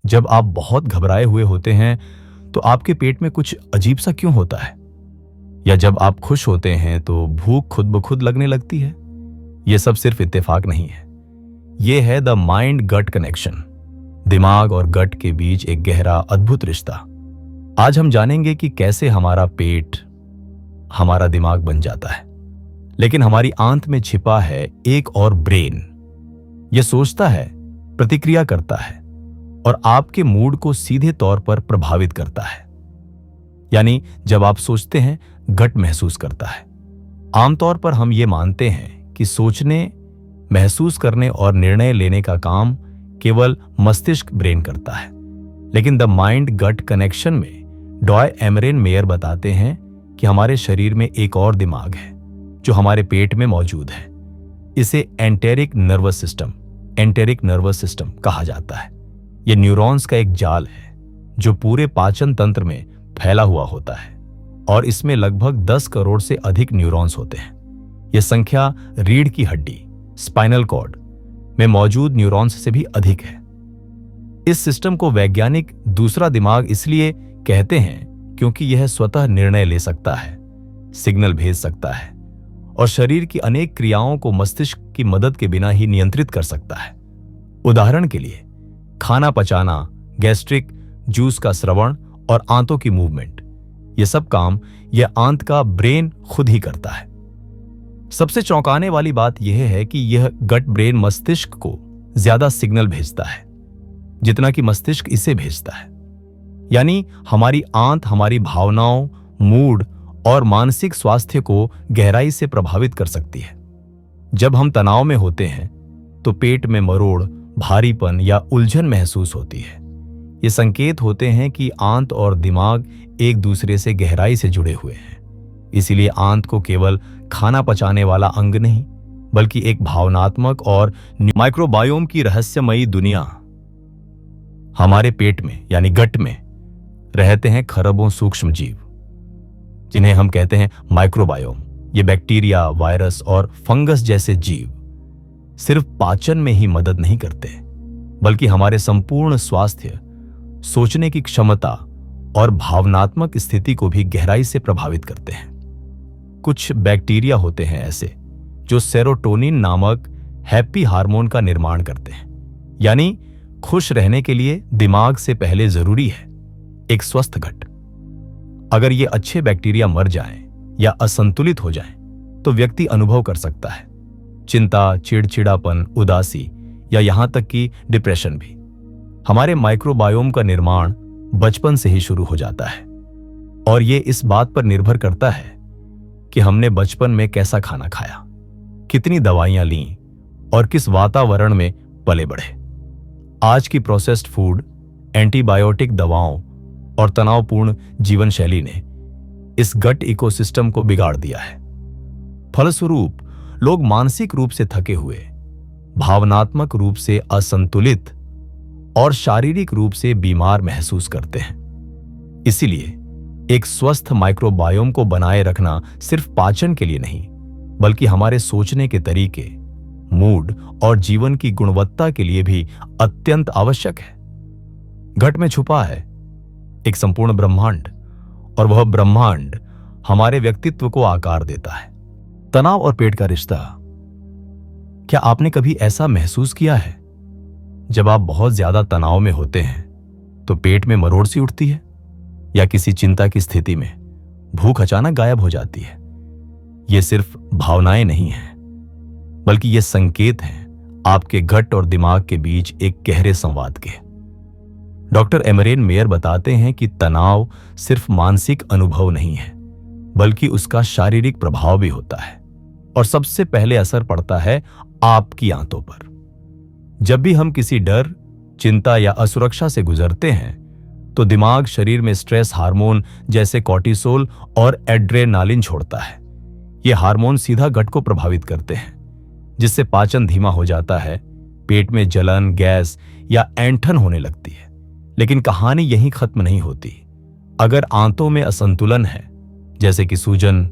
जब आप बहुत घबराए हुए होते हैं तो आपके पेट में कुछ अजीब सा क्यों होता है? या जब आप खुश होते हैं तो भूख खुद ब खुद लगने लगती है? यह सब सिर्फ इत्तेफाक नहीं है। यह है द माइंड गट कनेक्शन, दिमाग और गट के बीच एक गहरा अद्भुत रिश्ता। आज हम जानेंगे कि कैसे हमारा पेट हमारा दिमाग बन जाता है, लेकिन हमारी आंत में छिपा है एक और ब्रेन। यह सोचता है, प्रतिक्रिया करता है और आपके मूड को सीधे तौर पर प्रभावित करता है। यानी जब आप सोचते हैं, गट महसूस करता है। आमतौर पर हम ये मानते हैं कि सोचने, महसूस करने और निर्णय लेने का काम केवल मस्तिष्क ब्रेन करता है, लेकिन द माइंड गट कनेक्शन में डॉय एमरेन मेयर बताते हैं कि हमारे शरीर में एक और दिमाग है जो हमारे पेट में मौजूद है। इसे एंटेरिक नर्वस सिस्टम कहा जाता है। यह न्यूरॉन्स का एक जाल है जो पूरे पाचन तंत्र में फैला हुआ होता है और इसमें लगभग 10 करोड़ से अधिक न्यूरॉन्स होते हैं। यह संख्या रीढ़ की हड्डी, स्पाइनल कॉर्ड में मौजूद न्यूरॉन्स से भी अधिक है। इस सिस्टम को वैज्ञानिक दूसरा दिमाग इसलिए कहते हैं क्योंकि यह स्वतः निर्णय ले सकता है, सिग्नल भेज सकता है और शरीर की अनेक क्रियाओं को मस्तिष्क की मदद के बिना ही नियंत्रित कर सकता है। उदाहरण के लिए खाना पचाना, गैस्ट्रिक जूस का श्रवण और आंतों की मूवमेंट, यह सब काम यह आंत का ब्रेन खुद ही करता है। सबसे चौंकाने वाली बात यह है कि यह गट ब्रेन मस्तिष्क को ज्यादा सिग्नल भेजता है जितना कि मस्तिष्क इसे भेजता है। यानी हमारी आंत हमारी भावनाओं, मूड और मानसिक स्वास्थ्य को गहराई से प्रभावित कर सकती है। जब हम तनाव में होते हैं तो पेट में मरोड़, भारीपन या उलझन महसूस होती है। ये संकेत होते हैं कि आंत और दिमाग एक दूसरे से गहराई से जुड़े हुए हैं। इसीलिए आंत को केवल खाना पचाने वाला अंग नहीं, बल्कि एक भावनात्मक और माइक्रोबायोम की रहस्यमयी दुनिया। हमारे पेट में यानी गट में रहते हैं खरबों सूक्ष्म जीव जिन्हें हम कहते हैं माइक्रोबायोम। ये बैक्टीरिया, वायरस और फंगस जैसे जीव सिर्फ पाचन में ही मदद नहीं करते, बल्कि हमारे संपूर्ण स्वास्थ्य, सोचने की क्षमता और भावनात्मक स्थिति को भी गहराई से प्रभावित करते हैं। कुछ बैक्टीरिया होते हैं ऐसे जो सेरोटोनिन नामक हैप्पी हार्मोन का निर्माण करते हैं। यानी खुश रहने के लिए दिमाग से पहले जरूरी है एक स्वस्थ गट। अगर ये अच्छे बैक्टीरिया मर जाएं या असंतुलित हो जाएं, तो व्यक्ति अनुभव कर सकता है चिंता, चिड़चिड़ापन, उदासी या यहां तक कि डिप्रेशन भी। हमारे माइक्रोबायोम का निर्माण बचपन से ही शुरू हो जाता है और ये इस बात पर निर्भर करता है कि हमने बचपन में कैसा खाना खाया, कितनी दवाइयां लीं और किस वातावरण में पले बढ़े। आज की प्रोसेस्ड फूड, एंटीबायोटिक दवाओं और तनावपूर्ण जीवन शैली ने इस गट इकोसिस्टम को बिगाड़ दिया है। फलस्वरूप लोग मानसिक रूप से थके हुए, भावनात्मक रूप से असंतुलित और शारीरिक रूप से बीमार महसूस करते हैं। इसीलिए एक स्वस्थ माइक्रोबायोम को बनाए रखना सिर्फ पाचन के लिए नहीं, बल्कि हमारे सोचने के तरीके, मूड और जीवन की गुणवत्ता के लिए भी अत्यंत आवश्यक है। गट में छुपा है एक संपूर्ण ब्रह्मांड और वह ब्रह्मांड हमारे व्यक्तित्व को आकार देता है। तनाव और पेट का रिश्ता। क्या आपने कभी ऐसा महसूस किया है जब आप बहुत ज्यादा तनाव में होते हैं तो पेट में मरोड़ सी उठती है, या किसी चिंता की स्थिति में भूख अचानक गायब हो जाती है? ये सिर्फ भावनाएं नहीं हैं, बल्कि ये संकेत हैं आपके गट और दिमाग के बीच एक गहरे संवाद के। डॉक्टर एमरेन मेयर बताते हैं कि तनाव सिर्फ मानसिक अनुभव नहीं है, बल्कि उसका शारीरिक प्रभाव भी होता है और सबसे पहले असर पड़ता है आपकी आंतों पर। जब भी हम किसी डर, चिंता या असुरक्षा से गुजरते हैं तो दिमाग शरीर में स्ट्रेस हार्मोन जैसे कॉर्टिसोल और एड्रेनालिन छोड़ता है। ये हार्मोन सीधा गट को प्रभावित करते हैं, जिससे पाचन धीमा हो जाता है, पेट में जलन, गैस या ऐंठन होने लगती है। लेकिन कहानी यहीं खत्म नहीं होती। अगर आंतों में असंतुलन है, जैसे कि सूजन,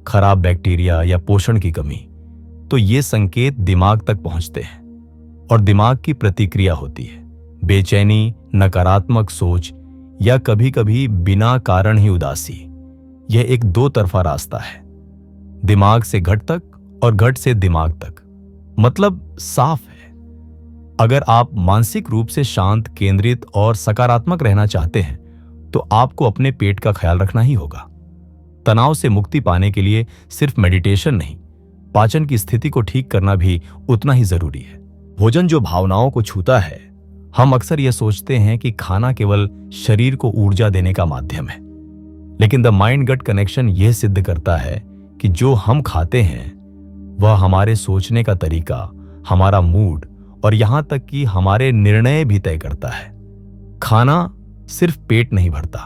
खराब बैक्टीरिया या पोषण की कमी, तो ये संकेत दिमाग तक पहुंचते हैं और दिमाग की प्रतिक्रिया होती है, बेचैनी, नकारात्मक सोच या कभी कभी बिना कारण ही उदासी, यह एक दो तरफा रास्ता है। दिमाग से घट तक और घट से दिमाग तक, मतलब साफ है। अगर आप मानसिक रूप से शांत, केंद्रित और सकारात्मक रहना चाहते हैं तो आपको अपने पेट का ख्याल रखना ही होगा। तनाव से मुक्ति पाने के लिए सिर्फ मेडिटेशन नहीं, पाचन की स्थिति को ठीक करना भी उतना ही जरूरी है। भोजन जो भावनाओं को छूता है, हम अक्सर यह सोचते हैं कि खाना केवल शरीर को ऊर्जा देने का माध्यम है, लेकिन द माइंड गट कनेक्शन यह सिद्ध करता है कि जो हम खाते हैं वह हमारे सोचने का तरीका, हमारा मूड और यहां तक कि हमारे निर्णय भी तय करता है। खाना सिर्फ पेट नहीं भरता,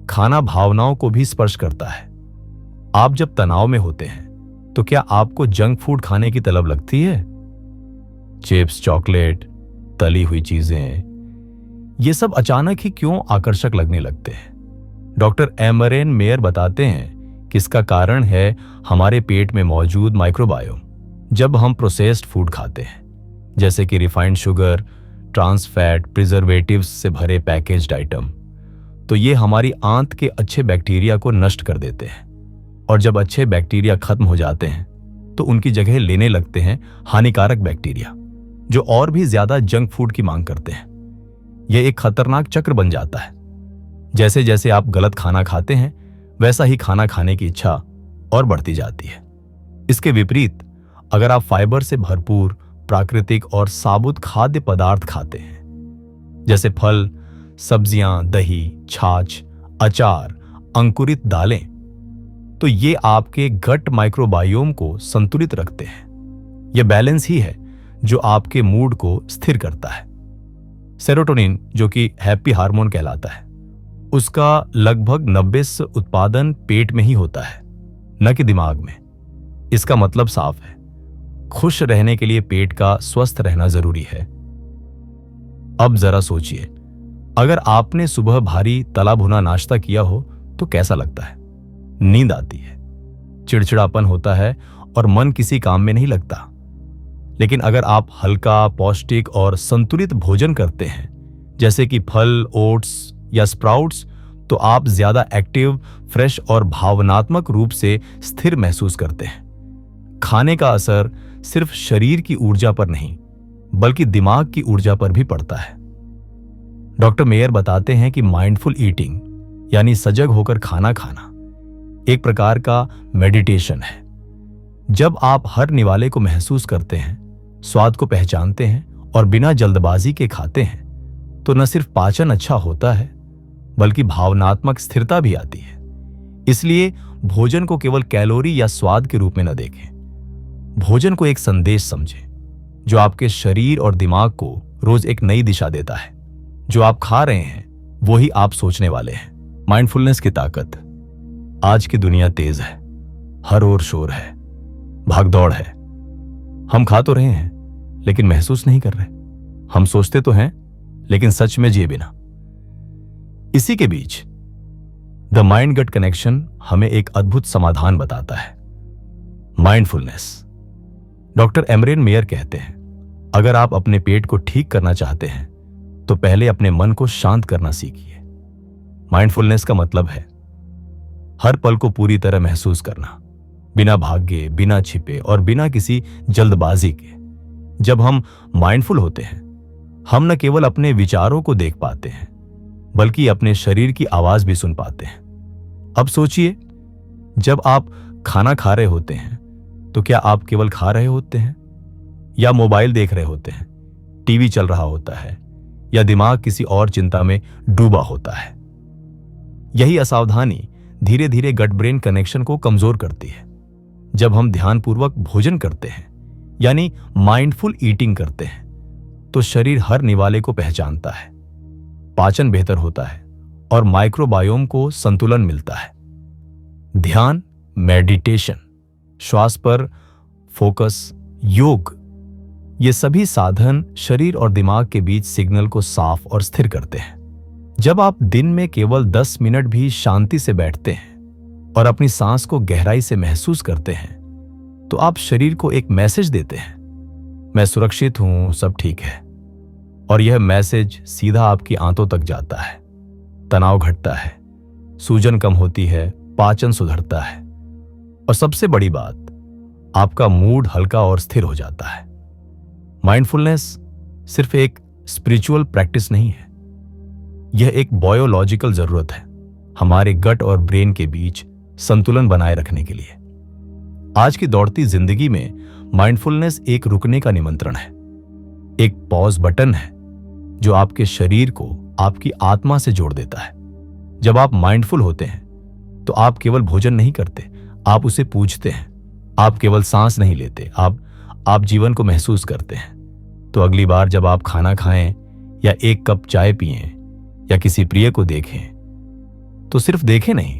खाना भावनाओं को भी स्पर्श करता है। आप जब तनाव में होते हैं तो क्या आपको जंक फूड खाने की तलब लगती है? चिप्स, चॉकलेट, तली हुई चीजें, ये सब अचानक ही क्यों आकर्षक लगने लगते हैं? डॉक्टर एमरेन मेयर बताते हैं कि इसका कारण है हमारे पेट में मौजूद माइक्रोबायोम। जब हम प्रोसेस्ड फूड खाते हैं, जैसे कि refined sugar, trans fat, preservatives से भरे पैकेज्ड आइटम, तो ये हमारी आंत के अच्छे बैक्टीरिया को नष्ट कर देते हैं। और जब अच्छे बैक्टीरिया खत्म हो जाते हैं तो उनकी जगह लेने लगते हैं हानिकारक बैक्टीरिया, जो और भी ज्यादा जंक फूड की मांग करते हैं। यह एक खतरनाक चक्र बन जाता है। जैसे जैसे आप गलत खाना खाते हैं, वैसा ही खाना खाने की इच्छा और बढ़ती जाती है। इसके विपरीत, अगर आप फाइबर से भरपूर प्राकृतिक और साबुत खाद्य पदार्थ खाते हैं, जैसे फल, सब्जियां, दही, छाछ, अचार, अंकुरित दालें, तो ये आपके गट माइक्रोबायोम को संतुलित रखते हैं। यह बैलेंस ही है जो आपके मूड को स्थिर करता है। सेरोटोनिन, जो कि हैप्पी हार्मोन कहलाता है, उसका लगभग 90% उत्पादन पेट में ही होता है, न कि दिमाग में। इसका मतलब साफ है, खुश रहने के लिए पेट का स्वस्थ रहना जरूरी है। अब जरा सोचिए, अगर आपने सुबह भारी तला भुना नाश्ता किया हो तो कैसा लगता है? नींद आती है, चिड़चिड़ापन होता है और मन किसी काम में नहीं लगता। लेकिन अगर आप हल्का, पौष्टिक और संतुलित भोजन करते हैं, जैसे कि फल, ओट्स या स्प्राउट्स, तो आप ज्यादा एक्टिव, फ्रेश और भावनात्मक रूप से स्थिर महसूस करते हैं। खाने का असर सिर्फ शरीर की ऊर्जा पर नहीं, बल्कि दिमाग की ऊर्जा पर भी पड़ता है। डॉक्टर मेयर बताते हैं कि माइंडफुल ईटिंग, यानी सजग होकर खाना खाना, एक प्रकार का मेडिटेशन है। जब आप हर निवाले को महसूस करते हैं, स्वाद को पहचानते हैं और बिना जल्दबाजी के खाते हैं, तो न सिर्फ पाचन अच्छा होता है, बल्कि भावनात्मक स्थिरता भी आती है। इसलिए भोजन को केवल कैलोरी या स्वाद के रूप में न देखें। भोजन को एक संदेश समझें, जो आपके शरीर और दिमाग को रोज एक नई दिशा देता है। जो आप खा रहे हैं, वो ही आप सोचने वाले हैं। माइंडफुलनेस की ताकत। आज की दुनिया तेज है, हर ओर शोर है, भागदौड़ है। हम खा तो रहे हैं, लेकिन महसूस नहीं कर रहे। हम सोचते तो हैं, लेकिन सच में जिए बिना। इसी के बीच द माइंड गट कनेक्शन हमें एक अद्भुत समाधान बताता है, माइंडफुलनेस। डॉक्टर एमरेन मेयर कहते हैं, अगर आप अपने पेट को ठीक करना चाहते हैं तो पहले अपने मन को शांत करना सीखिए। माइंडफुलनेस का मतलब है हर पल को पूरी तरह महसूस करना, बिना भागे, बिना छिपे और बिना किसी जल्दबाजी के। जब हम माइंडफुल होते हैं, हम न केवल अपने विचारों को देख पाते हैं, बल्कि अपने शरीर की आवाज भी सुन पाते हैं। अब सोचिए, जब आप खाना खा रहे होते हैं तो क्या आप केवल खा रहे होते हैं, या मोबाइल देख रहे होते हैं, टीवी चल रहा होता है, या दिमाग किसी और चिंता में डूबा होता है? यही असावधानी धीरे धीरे गट ब्रेन कनेक्शन को कमजोर करती है। जब हम ध्यानपूर्वक भोजन करते हैं, यानी माइंडफुल ईटिंग करते हैं, तो शरीर हर निवाले को पहचानता है, पाचन बेहतर होता है और माइक्रोबायोम को संतुलन मिलता है। ध्यान, मेडिटेशन, श्वास पर फोकस, योग, ये सभी साधन शरीर और दिमाग के बीच सिग्नल को साफ और स्थिर करते हैं। जब आप दिन में केवल 10 मिनट भी शांति से बैठते हैं और अपनी सांस को गहराई से महसूस करते हैं, तो आप शरीर को एक मैसेज देते हैं, मैं सुरक्षित हूं, सब ठीक है। और यह मैसेज सीधा आपकी आंतों तक जाता है। तनाव घटता है, सूजन कम होती है, पाचन सुधरता है और सबसे बड़ी बात, आपका मूड हल्का और स्थिर हो जाता है। माइंडफुलनेस सिर्फ एक स्पिरिचुअल प्रैक्टिस नहीं है, यह एक बायोलॉजिकल जरूरत है हमारे गट और ब्रेन के बीच संतुलन बनाए रखने के लिए। आज की दौड़ती जिंदगी में माइंडफुलनेस एक रुकने का निमंत्रण है, एक पॉज बटन है जो आपके शरीर को आपकी आत्मा से जोड़ देता है। जब आप माइंडफुल होते हैं तो आप केवल भोजन नहीं करते, आप उसे पूछते हैं। आप केवल सांस नहीं लेते, आप जीवन को महसूस करते हैं। तो अगली बार जब आप खाना खाएं या एक कप चाय पिएं या किसी प्रिय को देखें तो सिर्फ देखें नहीं,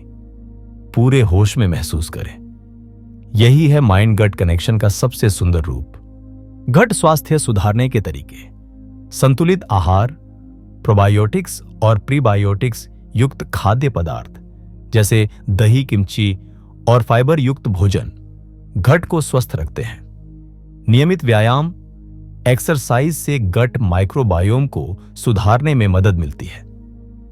पूरे होश में महसूस करें। यही है माइंड गट कनेक्शन का सबसे सुंदर रूप। गट स्वास्थ्य सुधारने के तरीके: संतुलित आहार, प्रोबायोटिक्स और प्रीबायोटिक्स युक्त खाद्य पदार्थ जैसे दही, किमची और फाइबर युक्त भोजन गट को स्वस्थ रखते हैं। नियमित व्यायाम, एक्सरसाइज से गट माइक्रोबायोम को सुधारने में मदद मिलती है।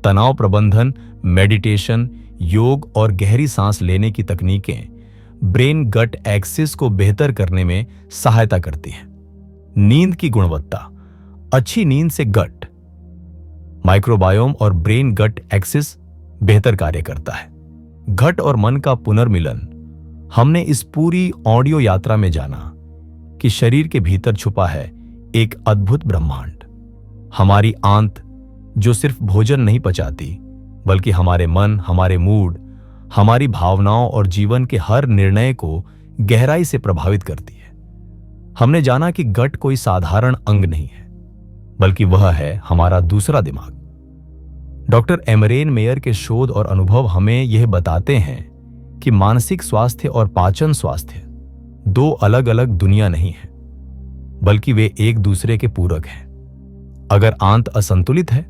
तनाव प्रबंधन, मेडिटेशन, योग और गहरी सांस लेने की तकनीकें ब्रेन गट एक्सिस को बेहतर करने में सहायता करती हैं। नींद की गुणवत्ता: अच्छी नींद से गट माइक्रोबायोम और ब्रेन गट एक्सिस बेहतर कार्य करता है। गट और मन का पुनर्मिलन: हमने इस पूरी ऑडियो यात्रा में जाना कि शरीर के भीतर छुपा है एक अद्भुत ब्रह्मांड। हमारी आंत जो सिर्फ भोजन नहीं पचाती, बल्कि हमारे मन, हमारे मूड, हमारी भावनाओं और जीवन के हर निर्णय को गहराई से प्रभावित करती है। हमने जाना कि गट कोई साधारण अंग नहीं है, बल्कि वह है हमारा दूसरा दिमाग। डॉक्टर एमरेन मेयर के शोध और अनुभव हमें यह बताते हैं कि मानसिक स्वास्थ्य और पाचन स्वास्थ्य दो अलग अलग दुनिया नहीं है, बल्कि वे एक दूसरे के पूरक हैं। अगर आंत असंतुलित है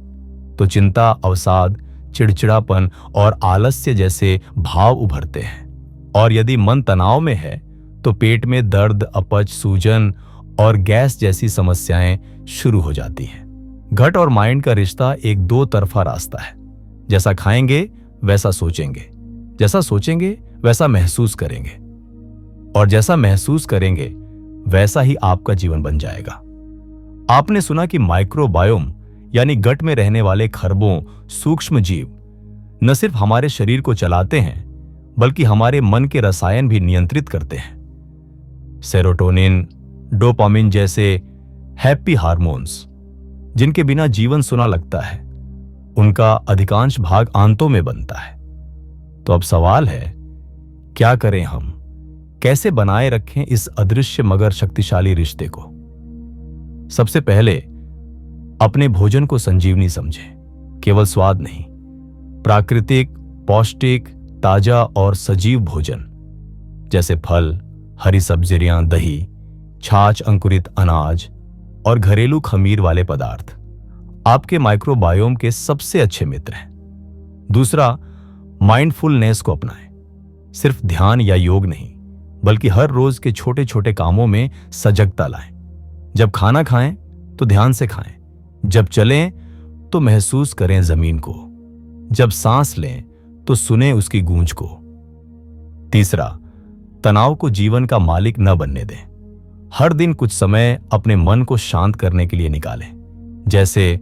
तो चिंता, अवसाद, चिड़चिड़ापन और आलस्य जैसे भाव उभरते हैं, और यदि मन तनाव में है तो पेट में दर्द, अपच, सूजन और गैस जैसी समस्याएं शुरू हो जाती हैं। गट और माइंड का रिश्ता एक दो तरफा रास्ता है। जैसा खाएंगे वैसा सोचेंगे, जैसा सोचेंगे वैसा महसूस करेंगे, और जैसा महसूस करेंगे वैसा ही आपका जीवन बन जाएगा। आपने सुना कि माइक्रोबायोम यानी गट में रहने वाले खरबों सूक्ष्म जीव न सिर्फ हमारे शरीर को चलाते हैं, बल्कि हमारे मन के रसायन भी नियंत्रित करते हैं। सेरोटोनिन, डोपामिन जैसे हैप्पी हार्मोन्स, जिनके बिना जीवन सुना लगता है, उनका अधिकांश भाग आंतों में बनता है। तो अब सवाल है, क्या करें हम? कैसे बनाए रखें इस अदृश्य मगर शक्तिशाली रिश्ते को? सबसे पहले अपने भोजन को संजीवनी समझें। केवल स्वाद नहीं, प्राकृतिक, पौष्टिक, ताजा और सजीव भोजन जैसे फल, हरी सब्जियां, दही, छाछ, अंकुरित अनाज और घरेलू खमीर वाले पदार्थ आपके माइक्रोबायोम के सबसे अच्छे मित्र हैं। दूसरा, माइंडफुलनेस को अपनाएं। सिर्फ ध्यान या योग नहीं, बल्कि हर रोज के छोटे छोटे कामों में सजगता लाएं। जब खाना खाएं तो ध्यान से खाएं, जब चलें तो महसूस करें जमीन को, जब सांस लें तो सुने उसकी गूंज को। तीसरा, तनाव को जीवन का मालिक न बनने दें। हर दिन कुछ समय अपने मन को शांत करने के लिए निकालें, जैसे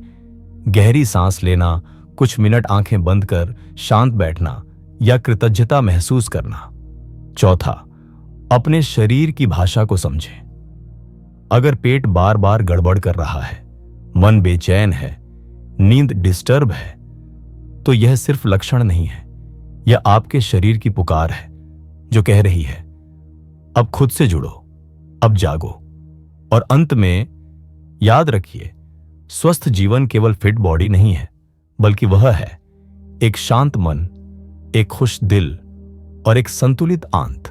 गहरी सांस लेना, कुछ मिनट आंखें बंद कर शांत बैठना या कृतज्ञता महसूस करना। चौथा, अपने शरीर की भाषा को समझें। अगर पेट बार बार गड़बड़ कर रहा है, मन बेचैन है, नींद डिस्टर्ब है, तो यह सिर्फ लक्षण नहीं है, यह आपके शरीर की पुकार है जो कह रही है, अब खुद से जुड़ो, अब जागो। और अंत में याद रखिए, स्वस्थ जीवन केवल फिट बॉडी नहीं है, बल्कि वह है एक शांत मन, एक खुश दिल और एक संतुलित आंत।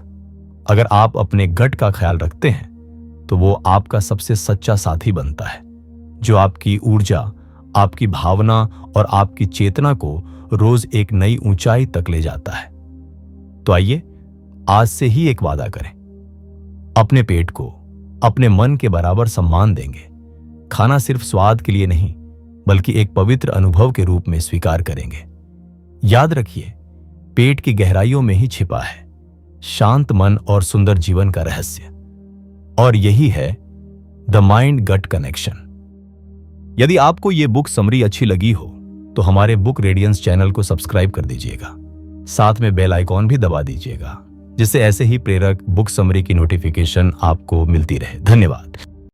अगर आप अपने गट का ख्याल रखते हैं तो वो आपका सबसे सच्चा साथी बनता है, जो आपकी ऊर्जा, आपकी भावना और आपकी चेतना को रोज एक नई ऊंचाई तक ले जाता है। तो आइए आज से ही एक वादा करें, अपने पेट को अपने मन के बराबर सम्मान देंगे, खाना सिर्फ स्वाद के लिए नहीं, बल्कि एक पवित्र अनुभव के रूप में स्वीकार करेंगे। याद रखिए, पेट की गहराइयों में ही छिपा है शांत मन और सुंदर जीवन का रहस्य, और यही है द माइंड गट कनेक्शन। यदि आपको यह बुक समरी अच्छी लगी हो तो हमारे बुक रेडियंस चैनल को सब्सक्राइब कर दीजिएगा, साथ में बेल आइकॉन भी दबा दीजिएगा, जिससे ऐसे ही प्रेरक बुक समरी की नोटिफिकेशन आपको मिलती रहे। धन्यवाद।